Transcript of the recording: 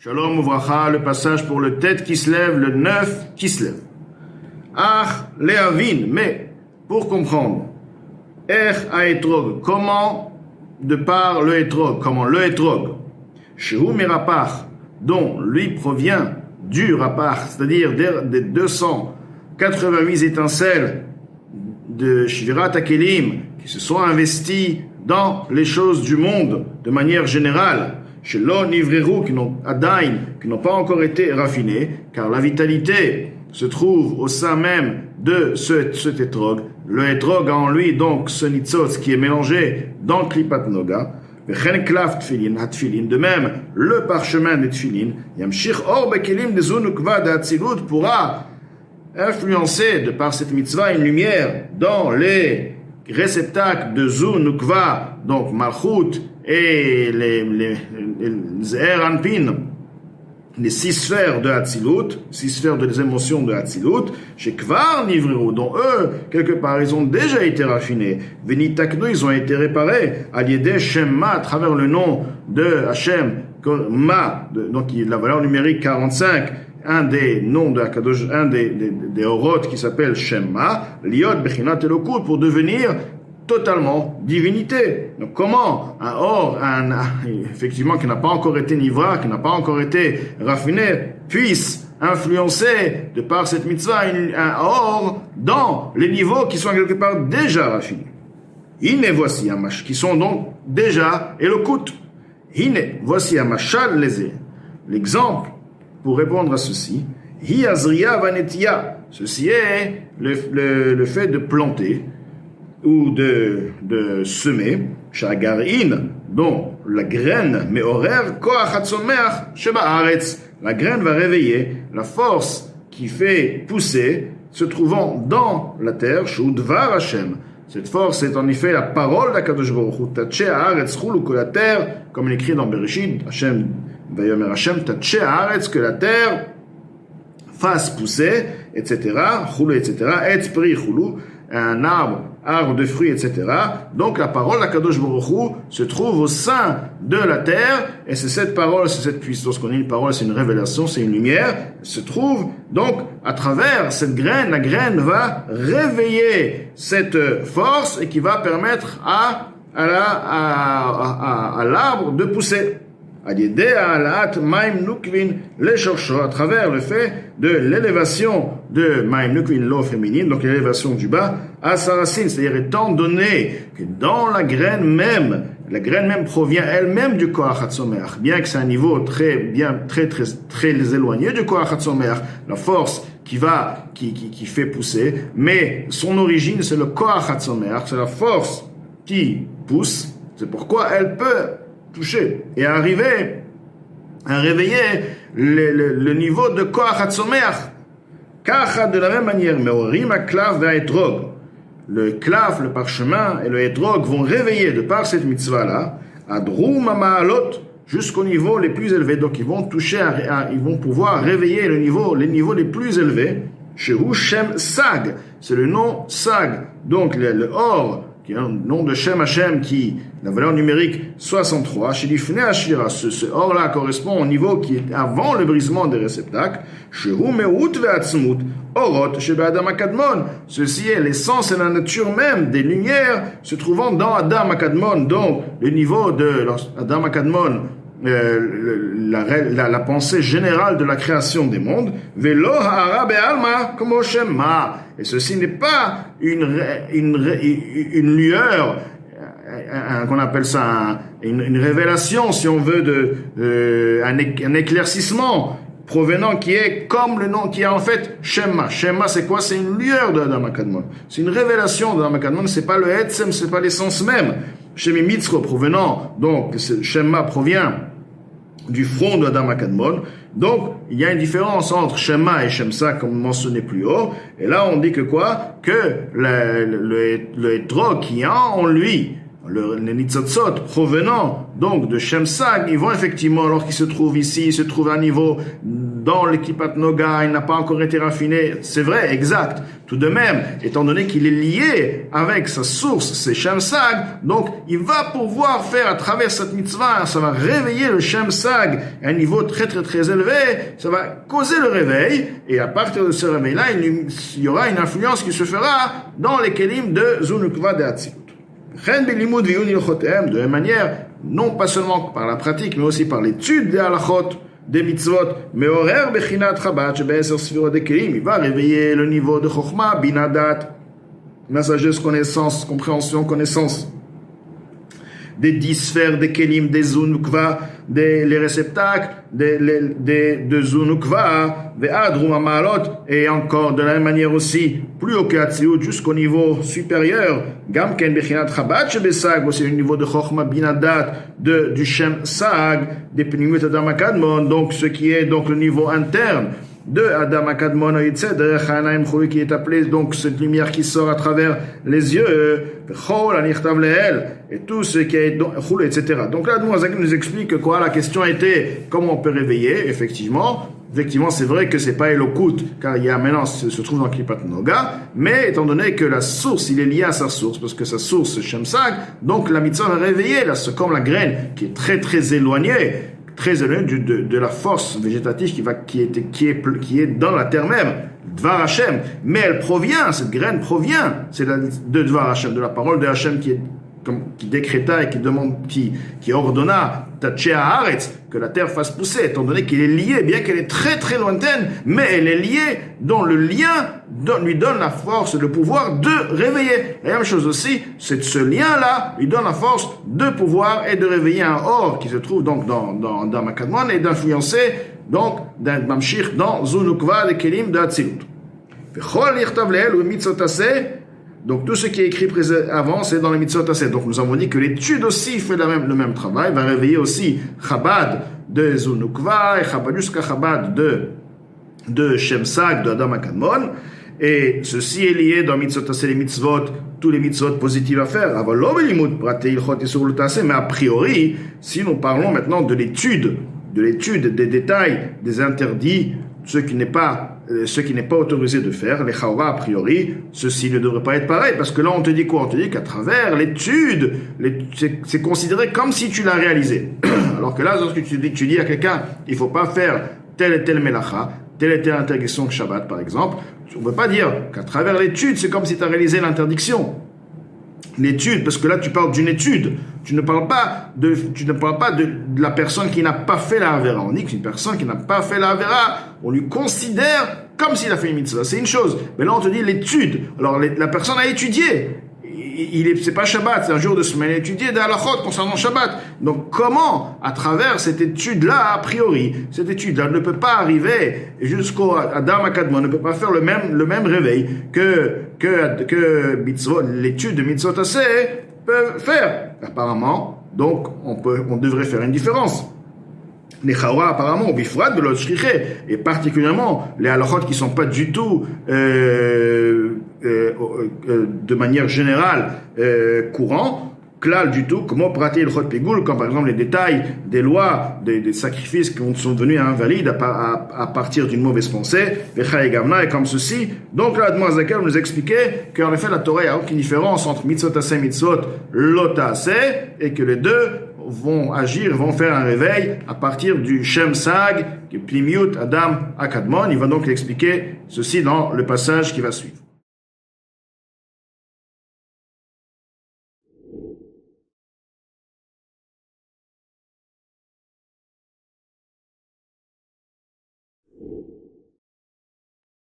Shalom Uvracha, le passage pour le tête qui se lève, le 9 qui se lève. Ach lehavin, mais pour comprendre, haetrog, comment de par le hétrog, comment le hétrog, shehu mirapach, dont lui provient du rapach, c'est-à-dire des 288 étincelles de Shvirat HaKelim qui se sont investies dans les choses du monde de manière générale, chez l'on nivreru, qui n'ont pas encore été raffinés, car la vitalité se trouve au sein même de cet hétrog. Le hétrog a en lui donc ce nitzotz qui est mélangé dans Klipat Noga. De même, le parchemin des tfilin, Yamshich or bekelim de zunukva d'atzilut, pourra influencer de par cette mitzvah une lumière dans les réceptacles de zunukva, donc malchut et les Zeher Anpin, les 6 sphères de Hatzilut, 6 sphères des émotions de Hatzilut, chez Kvar Nivriru, dont eux, quelque part, ils ont déjà été raffinés. Venitaknu, ils ont été réparés. Aliédé Shemma, à travers le nom de Hashem, Ma, donc la valeur numérique 45, un des noms de Akadosh, un des Oroth qui s'appelle Shemma, Liot Bechinat Elokut, pour devenir totalement divinité. Donc comment un or, effectivement qui n'a pas encore été nivra, qui n'a pas encore été raffiné, puisse influencer de par cette mitzvah un or dans les niveaux qui sont quelque part déjà raffinés. Hine voici un mach, qui sont donc déjà elokut. Hine voici un machal lezé. L'exemple pour répondre à ceci, hi azriya vanetia. Ceci est le fait de planter ou de semer, shagarin, dont la graine, mais horaire, koach hatzomeach sheba'aretz. La graine va réveiller la force qui fait pousser, se trouvant dans la terre, shudvar Hashem. Cette force est en effet la parole d'Akadosh Baruch Hu, tatche haaretz chulu, que la terre, comme il est écrit dans Bereshit, Hashem, vayomer Hashem, tatche haaretz, que la terre fasse pousser, etc., chulu, etc., etz pri chulu, un arbre de fruits, etc. Donc la parole d'Akadosh Baruch Hu se trouve au sein de la terre, et c'est cette parole, c'est cette puissance. Lorsqu'on dit une parole, c'est une révélation, c'est une lumière, se trouve donc à travers cette graine. La graine va réveiller cette force et qui va permettre à l'arbre de pousser. À travers le fait de l'élévation de Maim Nukvin, l'eau féminine, donc l'élévation du bas, à sa racine, c'est-à-dire étant donné que dans la graine même provient elle-même du Koach HaTzomeach, bien que c'est un niveau très éloigné du Koach HaTzomeach, la force qui fait pousser, mais son origine c'est le Koach HaTzomeach, c'est la force qui pousse, c'est pourquoi elle peut toucher et arriver à réveiller le niveau de Koach HaTzomeach. Kacha, de la même manière, Meorim HaKlav ve'Etrog. Le Klav, le parchemin et le Etrog vont réveiller de par cette mitzvah-là, Adrum HaMa'alot, jusqu'au niveau les plus élevés. Donc ils vont toucher, ils vont pouvoir réveiller les niveaux les plus élevés. Shehu Shem Sag, c'est le nom Sag. Donc le Or, qui est un nom de Shem Hashem, qui, la valeur numérique 63, chez l'Ifne Ashira, ce or-là correspond au niveau qui est avant le brisement des réceptacles, Shehu Meut Ve'atzmut, Orot, Sheba Adam HaKadmon. Ceci est l'essence et la nature même des lumières se trouvant dans Adam HaKadmon, donc le niveau de Adam HaKadmon, la pensée générale de la création des mondes, Velo ha'ara be'alma comme Shema. Et ceci n'est pas une lueur, qu'on appelle ça une révélation, si on veut, un éclaircissement provenant qui est comme le nom qui est en fait Shema. Shema, c'est quoi? C'est une lueur de Adam HaKadmon. C'est une révélation de Adam HaKadmon. C'est pas le Etzem, c'est pas l'essence même. Shemi Mitzro provenant, donc Shema provient du front de Adam HaKadmon. Donc, il y a une différence entre Shema et Shemsa, comme mentionné plus haut. Et là, on dit que quoi? Que le Etrog qui a en lui les nitzotzot provenant donc de Shem Sag, ils vont effectivement, alors qu'ils se trouvent ici, ils se trouvent à un niveau dans l'équipat Noga, il n'a pas encore été raffiné, c'est vrai, exact. Tout de même, étant donné qu'il est lié avec sa source, c'est Shem Sag, donc il va pouvoir faire à travers cette mitzvah, ça va réveiller le Shem Sag à un niveau très très très élevé, ça va causer le réveil, et à partir de ce réveil-là, il y aura une influence qui se fera dans les kelim de Zunukva de Hatzilut. De la même manière, non pas seulement par la pratique, mais aussi par l'étude des halachot, des mitzvot, mais horaire bechinat Chabad, il va réveiller le niveau de Chokhmah, binadat, la sagesse, connaissance, compréhension, connaissance, des 10 sphères, des kelim, des zunukva, les réceptacles, de zunukva, des adrum amalot, et encore de la même manière aussi, plus haut que Hatzilut, jusqu'au niveau supérieur, gamken bechinat Chabad shebesag, aussi au niveau de Chokhmah binadat, du Shem Sag, des pnimut Adam HaKadmon, donc ce qui est donc le niveau interne de Adam HaKadmon qui est appelé donc cette lumière qui sort à travers les yeux, et tout ce qui est etc. Donc là, nous explique quoi, la question était comment on peut réveiller. Effectivement, c'est vrai que c'est pas Elokut, car il y a maintenant se trouve dans Klipat Noga, mais étant donné que la source, il est lié à sa source, parce que sa source c'est Shem Sag, donc la mitzvah va réveiller, là, c'est comme la graine qui est très très éloignée de la force végétative qui est dans la terre même, Dvar Hashem, mais cette graine provient, c'est de Dvar Hashem, de la parole de Hashem qui décréta et qui ordonna Tatchea Haaretz, que la terre fasse pousser, étant donné qu'il est lié, bien qu'elle est très très lointaine, mais elle est liée, dont le lien lui donne la force, le pouvoir de réveiller. La même chose aussi, c'est ce lien-là lui donne la force de pouvoir et de réveiller un or qui se trouve donc dans Adam HaKadmon et d'influencer donc d'un mamshir dans Zunukva le kelim de Hatzilut. Donc tout ce qui est écrit avant, c'est dans les mitzvot aseh. Donc nous avons dit que l'étude aussi fait le même travail, va réveiller aussi Chabad de Zunukva et Chabad jusqu'à Chabad de Shem Sag, de Adam HaKadmon. Et ceci est lié dans mitzvot aseh, les mitzvot, tous les mitzvot positifs à faire. Mais a priori, si nous parlons maintenant de l'étude des détails, des interdits, ce qui n'est pas autorisé de faire, les chaura a priori, ceci ne devrait pas être pareil, parce que là on te dit quoi? On te dit qu'à travers l'étude, c'est considéré comme si tu l'as réalisé. Alors que là, lorsque tu dis à quelqu'un, il ne faut pas faire telle et telle melacha, telle et telle interdiction de Shabbat par exemple, on ne peut pas dire qu'à travers l'étude, c'est comme si tu as réalisé l'interdiction. L'étude, parce que là tu parles d'une étude, tu ne parles pas de la personne qui n'a pas fait la Avera. On dit qu'une personne qui n'a pas fait la Avera, on lui considère comme s'il a fait une mitzvah, c'est une chose. Mais là on te dit l'étude, alors la personne a étudié, c'est pas Shabbat, c'est un jour de semaine étudié d'Halachot concernant Shabbat. Donc comment, à travers cette étude-là, a priori, cette étude-là ne peut pas arriver jusqu'au Adam HaKadmon, ne peut pas faire le même réveil que l'étude de Mitzvot Aseh peut faire. Apparemment, donc on devrait faire une différence. Les chaura apparemment au bifrat de l'autre shriché, et particulièrement les halachot qui sont pas du tout de manière générale courant, klal du tout, comment prater le chot pigoul, comme par exemple les détails des lois, des sacrifices qui sont devenus invalides à partir d'une mauvaise pensée, et comme ceci. Donc là, Admoazakel nous expliquait qu'en effet la Torah n'a aucune différence entre mitzvot aseh, mitzvot lota aseh, et que les deux vont agir, vont faire un réveil à partir du Shem Sag, qui est Plimiut Adam HaKadmon. Il va donc expliquer ceci dans le passage qui va suivre.